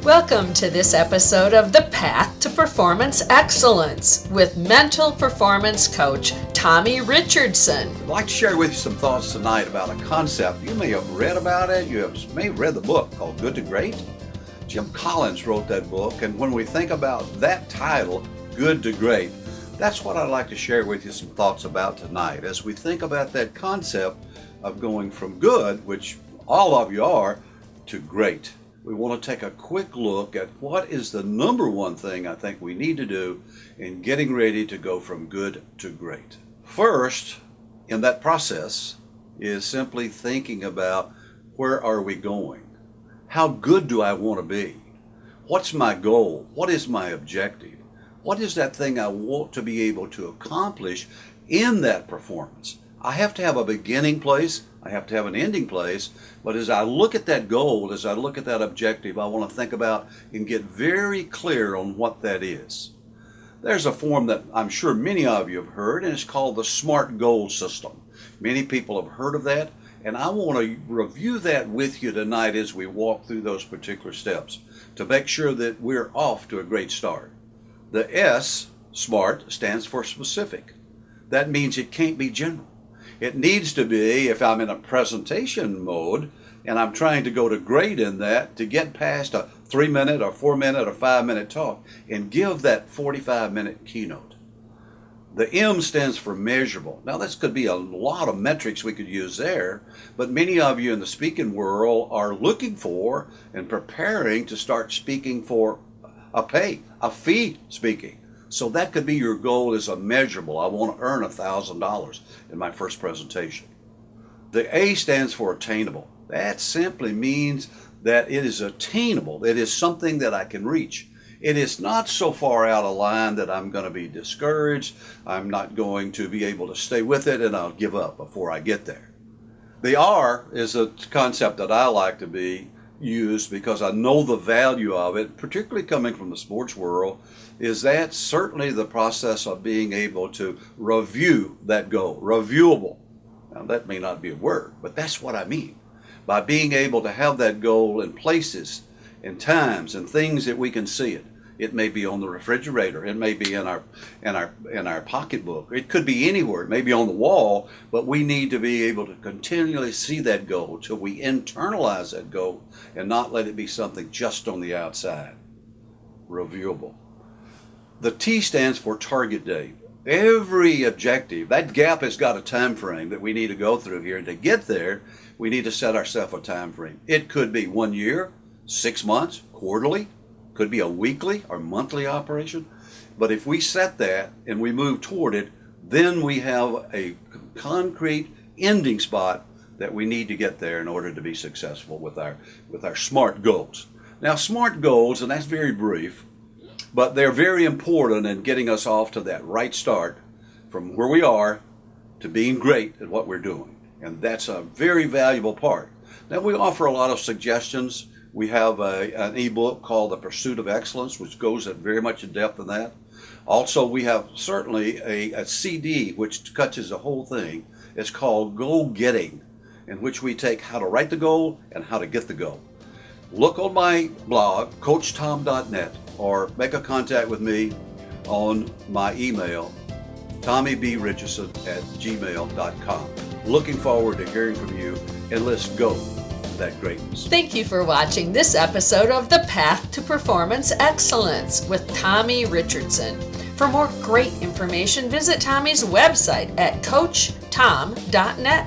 Welcome to this episode of The Path to Performance Excellence with mental performance coach Tommy Richardson. I'd like to share with you some thoughts tonight about a concept. You may have read about it. May have read the book called Good to Great. Jim Collins wrote that book, and when we think about that title, Good to Great, that's what I'd like to share with you some thoughts about tonight as we think about that concept of going from good, which all of you are, to great. We want to take a quick look at what is the number one thing I think we need to do in getting ready to go from good to great. First, in that process, is simply thinking about where are we going? How good do I want to be? What's my goal? What is my objective? What is that thing I want to be able to accomplish in that performance? I have to have a beginning place, I have to have an ending place, but as I look at that goal, as I look at that objective, I want to think about and get very clear on what that is. There's a form that I'm sure many of you have heard, and it's called the SMART goal system. Many people have heard of that, and I want to review that with you tonight as we walk through those particular steps to make sure that we're off to a great start. The S, SMART, stands for specific. That means it can't be general. It needs to be, if I'm in a presentation mode and I'm trying to go to great in that, to get past a 3-minute or 4-minute or 5-minute talk and give that 45-minute keynote. The M stands for measurable. Now, this could be a lot of metrics we could use there, but many of you in the speaking world are looking for and preparing to start speaking for a fee speaking. So that could be your goal as a measurable. I want to earn $1,000 in my first presentation. The A stands for attainable. That simply means that it is attainable. It is something that I can reach. It is not so far out of line that I'm going to be discouraged. I'm not going to be able to stay with it and I'll give up before I get there. The R is a concept that I like to be used because I know the value of it, particularly coming from the sports world, is that certainly the process of being able to review that goal, reviewable. Now that may not be a word, but that's what I mean. By being able to have that goal in places and times and things that we can see it. It may be on the refrigerator. It may be in our pocketbook. It could be anywhere. It may be on the wall, but we need to be able to continually see that goal till we internalize that goal and not let it be something just on the outside. Reviewable. The T stands for target date. Every objective, that gap has got a time frame that we need to go through here. And to get there, we need to set ourselves a time frame. It could be 1 year, 6 months, quarterly. Could be a weekly or monthly operation. But if we set that and we move toward it, then we have a concrete ending spot that we need to get there in order to be successful with our SMART goals. Now, SMART goals, and that's very brief, but they're very important in getting us off to that right start from where we are to being great at what we're doing. And that's a very valuable part. Now, we offer a lot of suggestions. We have an ebook called The Pursuit of Excellence, which goes very much in depth in that. Also, we have certainly a CD which touches the whole thing. It's called Goal Getting, in which we take how to write the goal and how to get the goal. Look on my blog, coachtom.net, or make a contact with me on my email, tommybrichardson@gmail.com. Looking forward to hearing from you, and let's go that greatness. Thank you for watching this episode of The Path to Performance Excellence with Tommy Richardson. For more great information, visit Tommy's website at coachtom.net.